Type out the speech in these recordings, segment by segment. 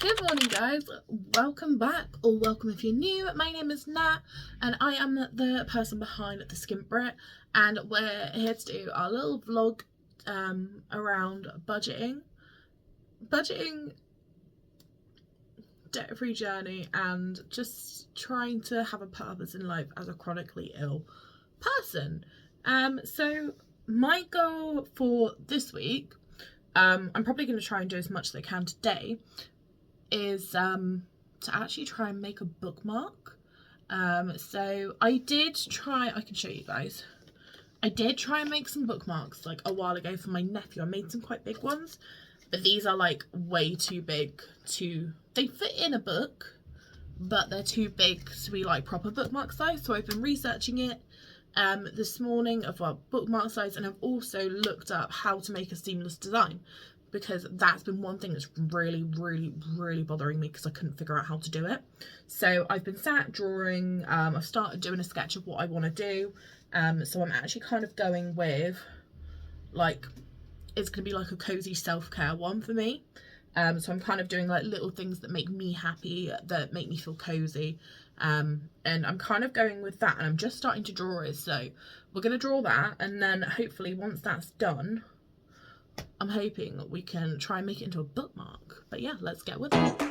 Good morning, guys. Welcome back, or welcome if you're new. My name is Nat and I am the person behind the Skimp Brit, and we're here to do our little vlog around budgeting, debt-free journey, and just trying to have a purpose in life as a chronically ill person. So my goal for this week, I'm probably going to try and do as much as I can today, is to actually try and make a bookmark. So I did try, I can show you guys, I did try and make some bookmarks like a while ago for my nephew. I made some quite big ones, but these are like way too big they fit in a book, but they're too big to be like proper bookmark size. So I've been researching it this morning of our bookmark size, and I've also looked up how to make a seamless design, because that's been one thing that's really bothering me, because I couldn't figure out how to do it. So I've been sat drawing. I've started doing a sketch of what I want to do. So I'm actually kind of going with, like, it's going to be like a cozy self-care one for me. So I'm kind of doing like little things that make me happy, that make me feel cozy. And I'm kind of going with that, and I'm just starting to draw it. So we're going to draw that, and then hopefully once that's done, I'm hoping that we can try and make it into a bookmark. But yeah, let's get with it.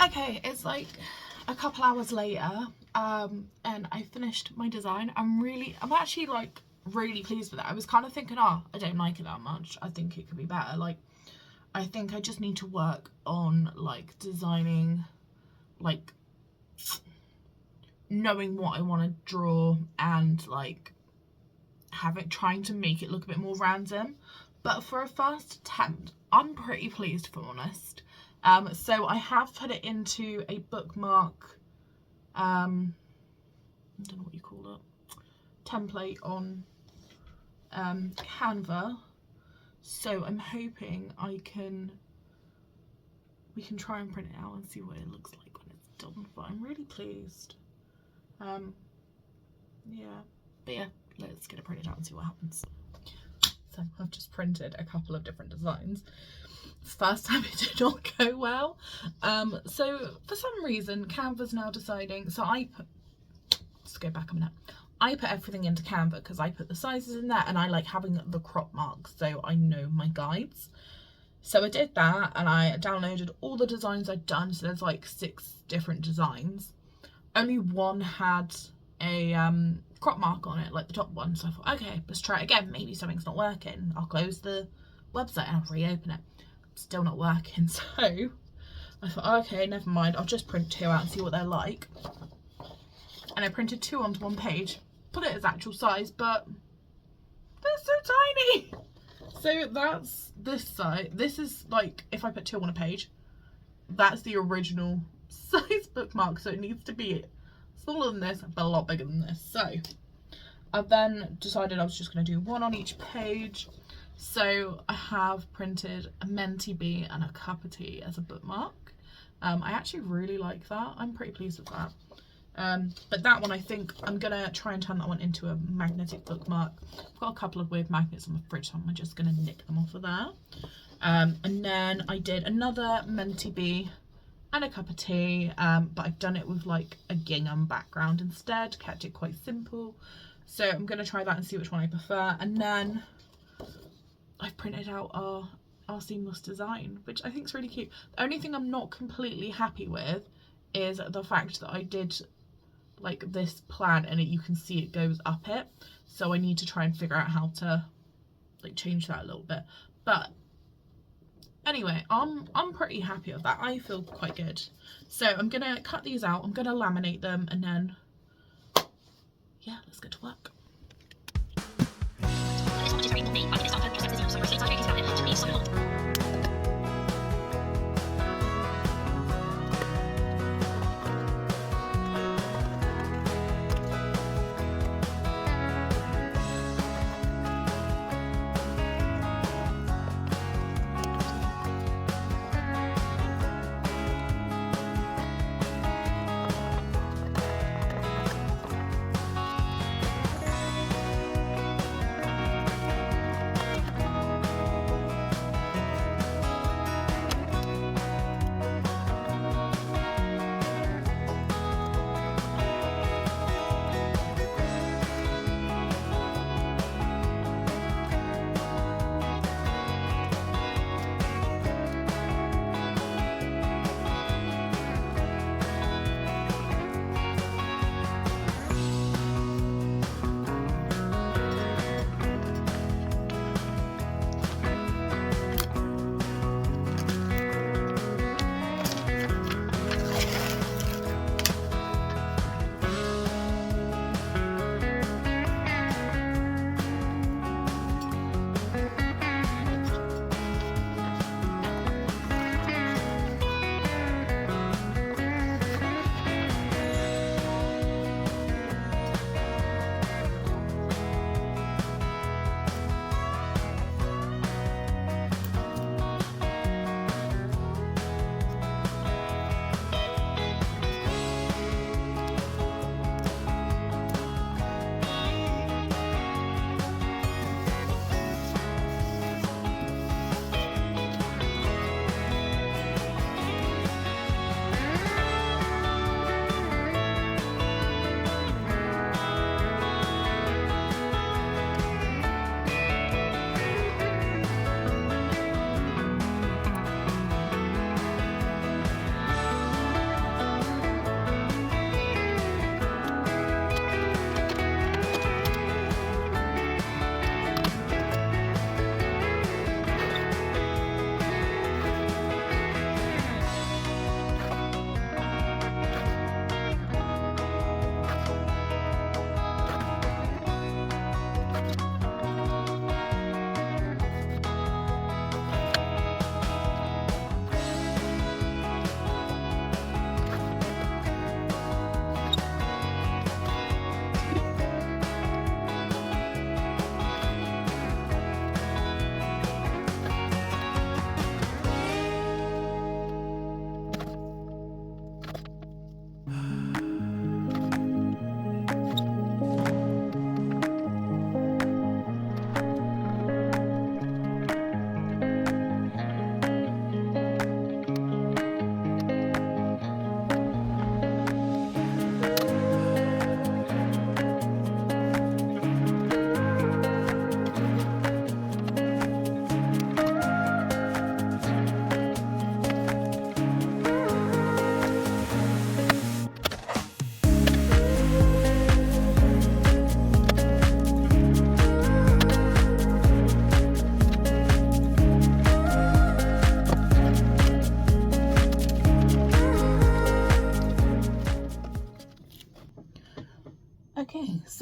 Okay, it's like a couple hours later, and I finished my design. I'm actually like really pleased with it. I was kind of thinking, oh, I don't like it that much. I think it could be better. Like, I think I just need to work on like designing, like knowing what I want to draw and like trying to make it look a bit more random. But for a first attempt, I'm pretty pleased, if I'm honest. So I have put it into a bookmark, I don't know what you call it, template on Canva. So I'm hoping we can try and print it out and see what it looks like when it's done. But I'm really pleased. Yeah, but yeah, let's get it printed out and see what happens. So I've just printed a couple of different designs. First time it did not go well. So for some reason Canva's now deciding, so let's go back a minute. I put everything into Canva because I put the sizes in there and I like having the crop marks so I know my guides. So I did that and I downloaded all the designs I'd done. So there's like 6 different designs. Only one had a crop mark on it, like the top one. So I thought, okay, let's try it again. Maybe something's not working. I'll close the website and I'll reopen it. Still not working. So I thought, okay, never mind. I'll just print 2 out and see what they're like. And I printed 2 onto one page. Put it as actual size, but they're so tiny. So that's this side. This is like, if I put 2 on a page, that's the original size bookmark. So it needs to be smaller than this, but a lot bigger than this. So I then decided I was just going to do 1 on each page. So I have printed a Menti bee and a cup of tea as a bookmark. I actually really like that. I'm pretty pleased with that. But that one, I think I'm going to try and turn that one into a magnetic bookmark. I've got a couple of weird magnets on my fridge, so I'm just going to nick them off of there. And then I did another Menti bee and a cup of tea, but I've done it with like a gingham background instead, kept it quite simple. So I'm going to try that and see which one I prefer. And then I've printed out our seamless design, which I think is really cute. The only thing I'm not completely happy with is the fact that I did like this plan and you can see it goes up it. So I need to try and figure out how to like change that a little bit. But anyway, I'm pretty happy with that. I feel quite good. So I'm gonna cut these out. I'm gonna laminate them and then yeah, let's get to work.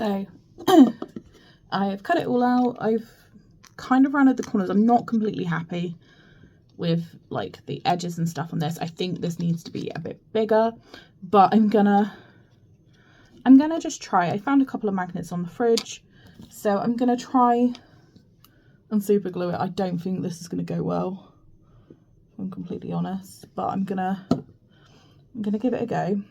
So I've cut it all out. I've kind of rounded the corners. I'm not completely happy with like the edges and stuff on this. I think this needs to be a bit bigger, but I'm gonna just try. I found a couple of magnets on the fridge, so I'm gonna try and super glue it. I don't think this is gonna go well, if I'm completely honest, but I'm gonna give it a go.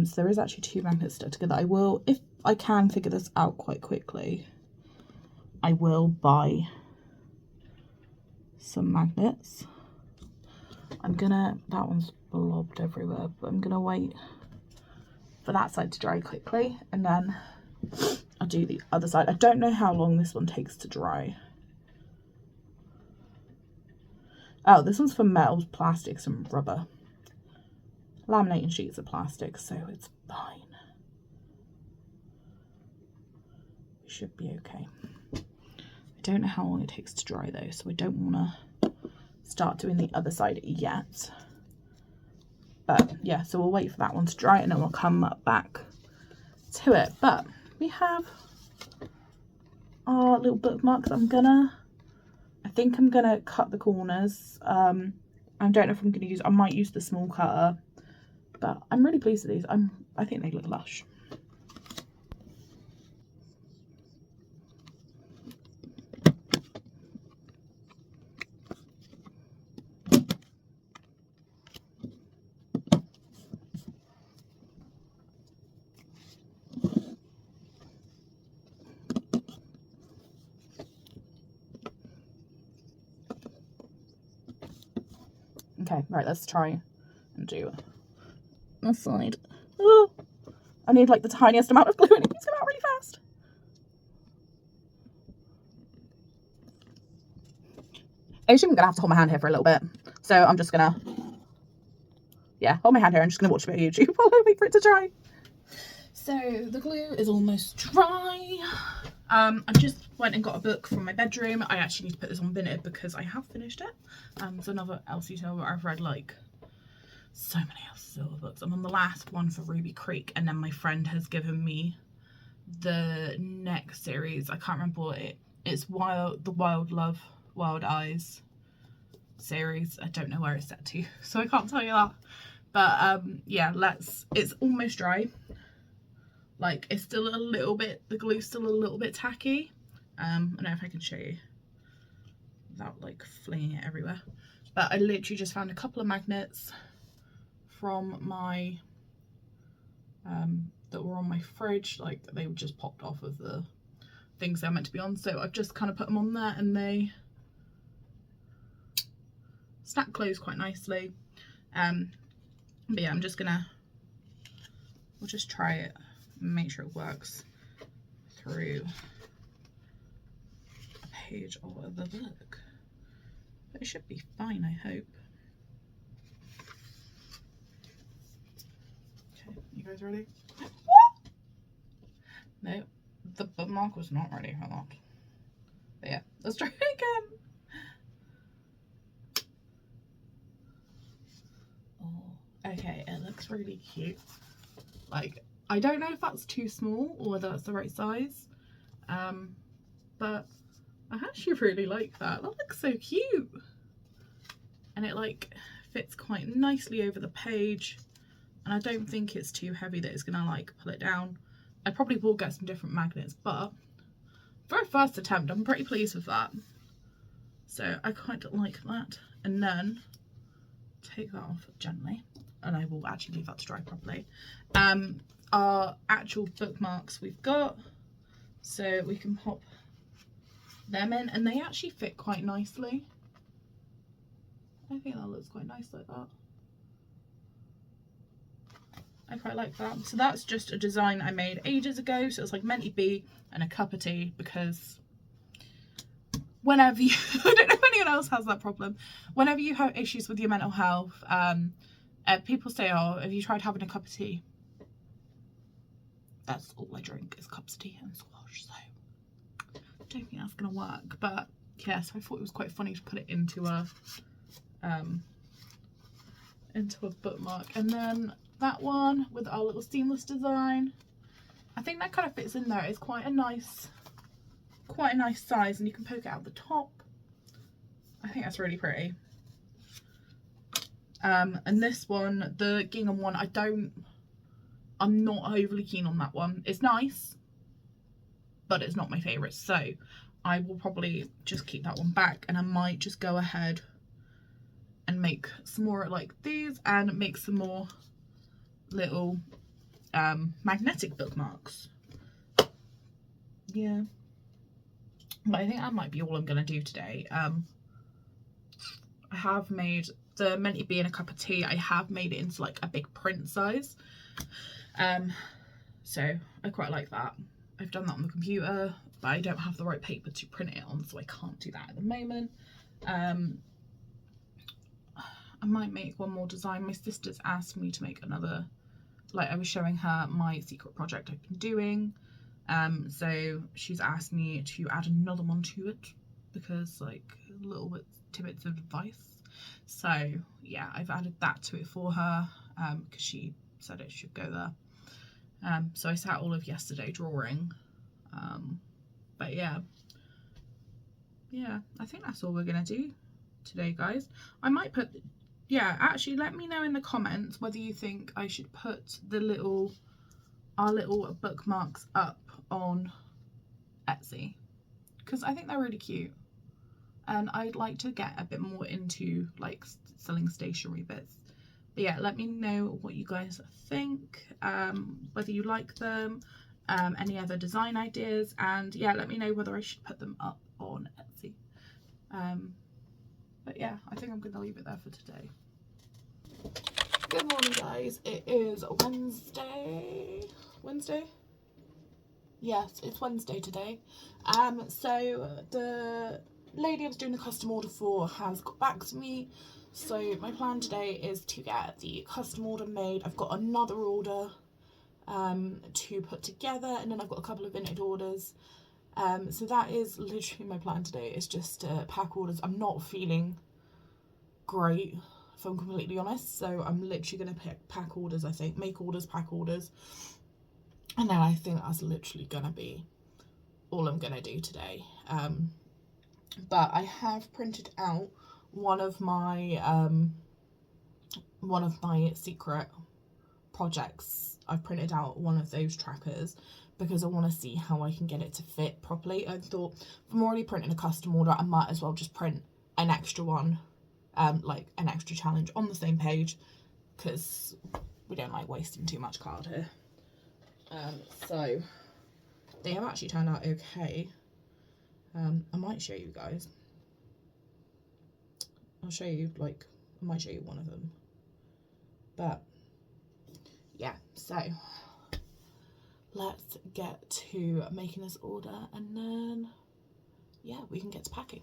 So there is actually 2 magnets stuck together. I will, if I can figure this out quite quickly, I will buy some magnets. That one's blobbed everywhere, but I'm gonna wait for that side to dry quickly, and then I'll do the other side. I don't know how long this one takes to dry. Oh, this one's for metals, plastics and rubber. Laminating sheets of plastic, so it's fine. We should be okay. I don't know how long it takes to dry though, so I don't want to start doing the other side yet. But yeah, so we'll wait for that one to dry and then we'll come back to it. But we have our little bookmarks. I think I'm gonna cut the corners. I don't know if I'm gonna I might use the small cutter, but I'm really pleased with these. I think they look lush. Okay, right, let's try and do this side. Oh, I need like the tiniest amount of glue and it needs to come out really fast. I assume I'm gonna have to hold my hand here for a little bit, so I'm just gonna, yeah, hold my hand here. I'm just gonna watch a bit of YouTube while I wait for it to dry. So the glue is almost dry. I just went and got a book from my bedroom. I actually need to put this on Vinted because I have finished it. It's another Elsie Silver. I've read like so many Elsie Silver books. I'm on the last one for Ruby Creek, and then my friend has given me the next series. I can't remember what it's the Wild Love, Wild Eyes series. I don't know where it's set to, so I can't tell you that. But yeah, it's almost dry. Like, it's still a little bit, the glue's still a little bit tacky. I don't know if I can show you without like flinging it everywhere. But I literally just found a couple of magnets from my, that were on my fridge. Like, they were just popped off of the things they're meant to be on. So I've just kind of put them on there and they snap close quite nicely. But yeah, we'll just try it. Make sure it works through a page of the book. But it should be fine, I hope. Okay, you guys ready? What? No, the bookmark was not ready for that. But yeah, let's try it again. Oh, okay, it looks really cute. Like, I don't know if that's too small or whether that's the right size, but I actually really like that. That looks so cute, and it like fits quite nicely over the page, and I don't think it's too heavy that it's gonna like pull it down. I probably will get some different magnets, but for a first attempt I'm pretty pleased with that, so I quite like that. And then take that off gently, and I will actually leave that to dry properly. Our actual bookmarks we've got, so we can pop them in, and they actually fit quite nicely. I think that looks quite nice like that. I quite like that. So that's just a design I made ages ago, so it's like meant to be and a cup of tea, because whenever you I don't know if anyone else has that problem, whenever you have issues with your mental health, people say, oh, have you tried having a cup of tea? That's all I drink is cups of tea and squash, so I don't think that's gonna work. But yeah, so I thought it was quite funny to put it into a bookmark. And then that one with our little seamless design, I think that kind of fits in there. It's quite a nice size, and you can poke it out the top. I think that's really pretty. And this one, the gingham one, I'm not overly keen on that one. It's nice, but it's not my favourite, so I will probably just keep that one back, and I might just go ahead and make some more like these and make some more little magnetic bookmarks. Yeah, but I think that might be all I'm gonna do today. I have made the meant to be in a cup of tea. I have made it into like a big print size, so I quite like that. I've done that on the computer, but I don't have the right paper to print it on, so I can't do that at the moment. I might make one more design. My sister's asked me to make another, like I was showing her my secret project I've been doing, so she's asked me to add another one to it, because like little tidbits of advice. So yeah, I've added that to it for her, because she said it should go there. So I sat all of yesterday drawing, but yeah, I think that's all we're gonna do today, guys. I might put, actually let me know in the comments whether you think I should put our little bookmarks up on Etsy, because I think they're really cute, and I'd like to get a bit more into like selling stationery bits. But yeah, let me know what you guys think, whether you like them, any other design ideas, and yeah, let me know whether I should put them up on Etsy. But yeah, I think I'm gonna leave it there for today. Good morning, guys. It is Wednesday? Yes, it's Wednesday today. So the lady I was doing the custom order for has got back to me. So my plan today is to get the custom order made. I've got another order to put together, and then I've got a couple of vintage orders. So that is literally my plan today, is just to pack orders. I'm not feeling great, if I'm completely honest, so I'm literally going to pack orders, I think. Make orders, pack orders. And then I think that's literally going to be all I'm going to do today. But I have printed out one of my secret projects. I've printed out one of those trackers because I want to see how I can get it to fit properly. I thought, if I'm already printing a custom order, I might as well just print an extra one, like an extra challenge on the same page, because we don't like wasting too much card here. So they have actually turned out okay. I might show you guys. I'll show you, like, I might show you one of them. But yeah, so let's get to making this order, and then yeah, we can get to packing.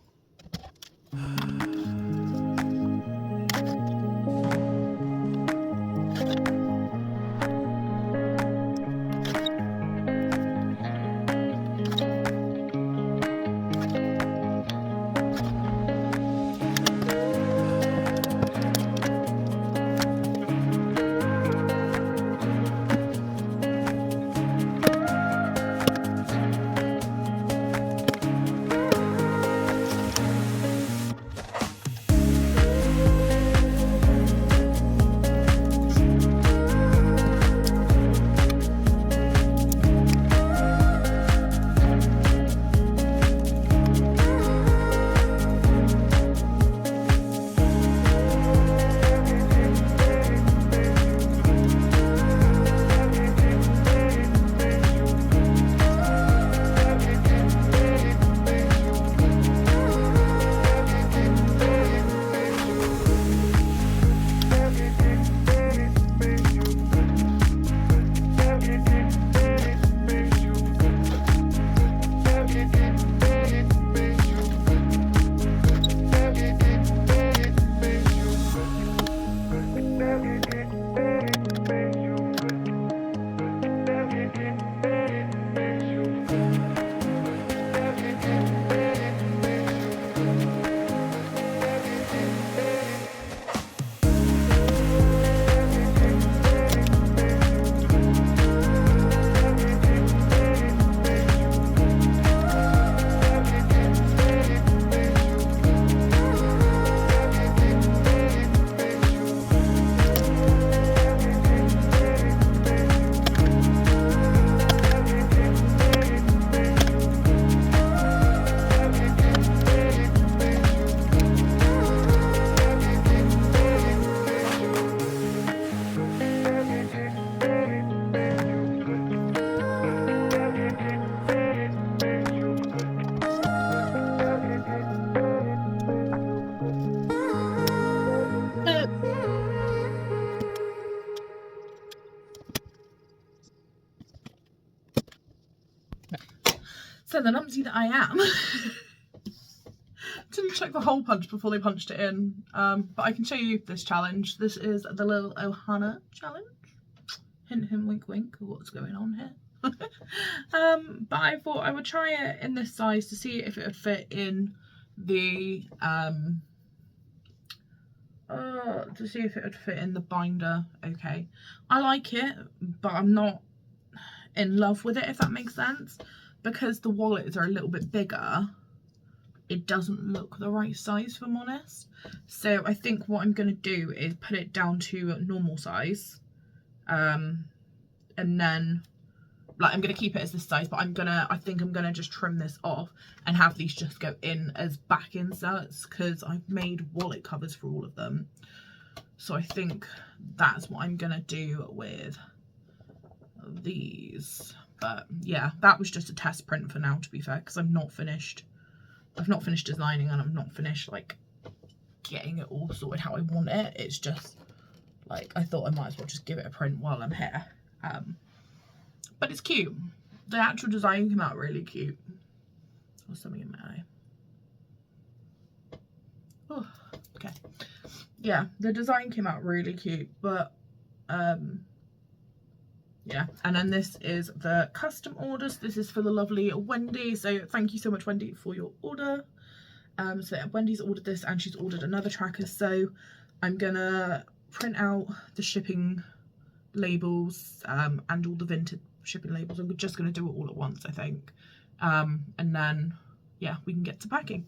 the numpty that I am. Didn't check the hole punch before they punched it in, but I can show you this challenge. This is the little Ohana challenge. Hint, hint, wink, wink, what's going on here. But I thought I would try it in this size to see if it would fit in the binder. Okay, I like it, but I'm not in love with it, if that makes sense, because the wallets are a little bit bigger. It doesn't look the right size, if I'm honest. So I think what I'm going to do is put it down to normal size, and then like I'm going to keep it as this size, but I think I'm going to just trim this off and have these just go in as back inserts, because I've made wallet covers for all of them. So I think that's what I'm going to do with these. But yeah, that was just a test print for now, to be fair, because I've not finished designing, and I'm not finished like getting it all sorted how I want it. It's just like I thought I might as well just give it a print while I'm here. But it's cute. The actual design came out really cute. There's something in my eye. Oh, okay. Yeah, the design came out really cute, but yeah. And then this is the custom orders. This is for the lovely Wendy. So thank you so much, Wendy, for your order. So Wendy's ordered this, and she's ordered another tracker. So I'm gonna print out the shipping labels and all the vintage shipping labels. I'm just gonna do it all at once, I think. And then yeah, we can get to packing.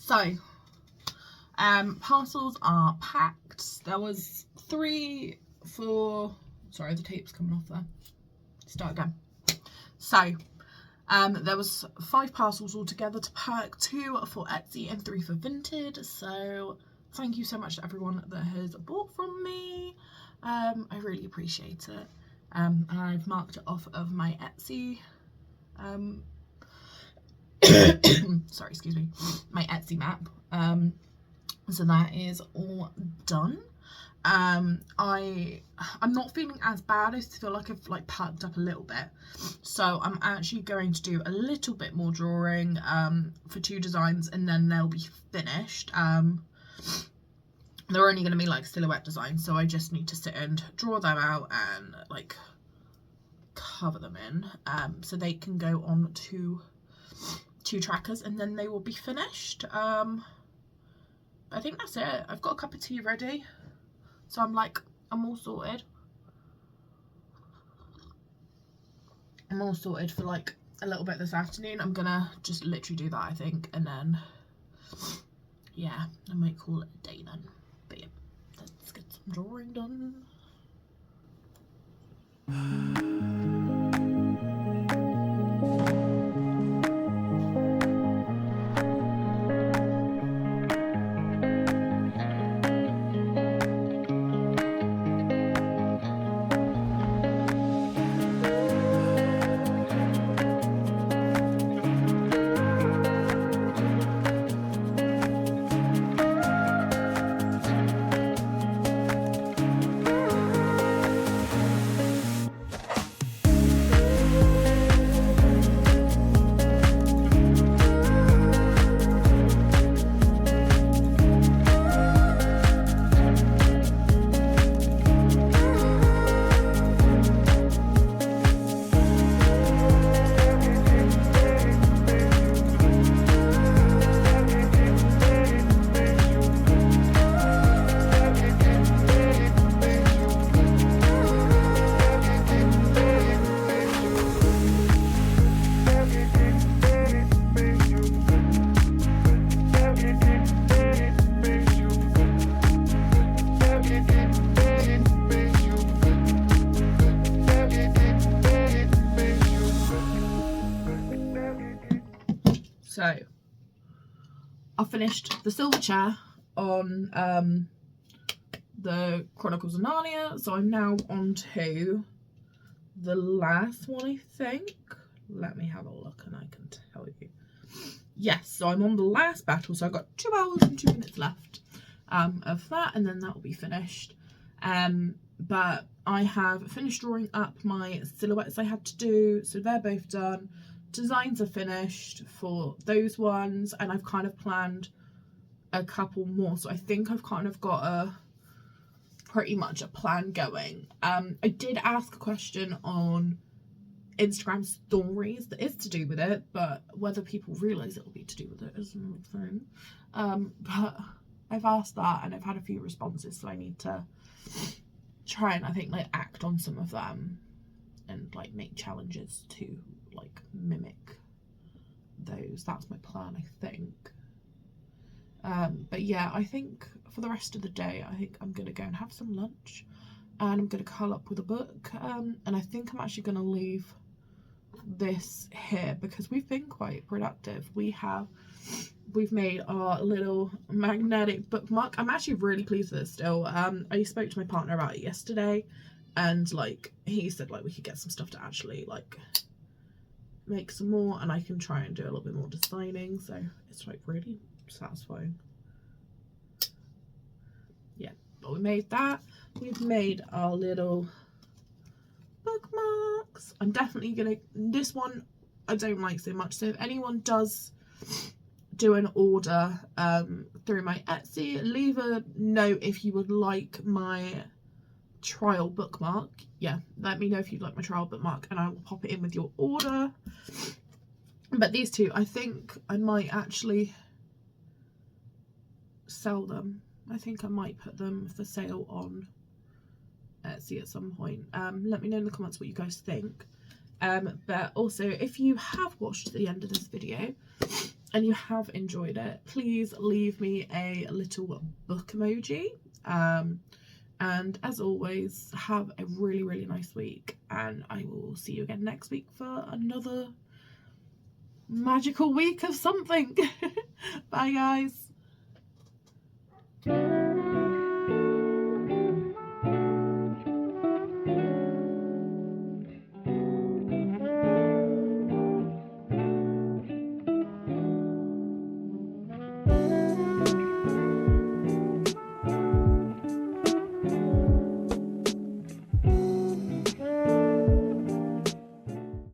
So, parcels are packed. There was 3, 4, sorry, the tape's coming off there. Start again. So, there was 5 parcels altogether to pack, 2 for Etsy and 3 for Vinted. So, thank you so much to everyone that has bought from me. I really appreciate it. I've marked it off of my Etsy. Sorry, excuse me. My Etsy map. So that is all done. I'm not feeling as bad. I feel like I've like perked up a little bit, so I'm actually going to do a little bit more drawing for 2 designs, and then they'll be finished. They're only going to be like silhouette designs, so I just need to sit and draw them out and like cover them in, so they can go on to 2 trackers, and then they will be finished. I think that's it. I've got a cup of tea ready, so I'm all sorted. I'm all sorted for like a little bit this afternoon. I'm gonna just literally do that, I think, and then yeah, I might call it a day then. But yeah, let's get some drawing done. So I finished the silver chair on the Chronicles of Narnia, so I'm now on to the last one, I think. Let me have a look and I can tell you. Yes, so I'm on the last battle, so I've got 2 hours and 2 minutes left of that, and then that will be finished. But I have finished drawing up my silhouettes I had to do, so they're both done. Designs are finished for those ones, and I've kind of planned a couple more, so I think I've kind of got pretty much a plan going. I did ask a question on Instagram stories that is to do with it, but whether people realise it will be to do with it is another thing. But I've asked that and I've had a few responses, so I need to try and, I think, like act on some of them and like make challenges to like mimic those. That's my plan, I think. But yeah, I think for the rest of the day, I think I'm gonna go and have some lunch, and I'm gonna curl up with a book, and I think I'm actually gonna leave this here because we've been quite productive. We've made our little magnetic bookmark. I'm actually really pleased with it still. I spoke to my partner about it yesterday, and like he said like we could get some stuff to actually like make some more, and I can try and do a little bit more designing, so it's like really satisfying. Yeah, but we made that. We've made our little bookmarks. I'm definitely gonna, this one I don't like so much, so if anyone does do an order through my Etsy, leave a note if you would like my trial bookmark. Yeah, let me know if you'd like my trial bookmark and I will pop it in with your order. But these two, I think I might actually sell them. I think I might put them for sale on Etsy at some point. Let me know in the comments what you guys think. But also, if you have watched the end of this video, and you have enjoyed it, please leave me a little book emoji. And as always, have a really, really nice week, and I will see you again next week for another magical week of something. Bye, guys.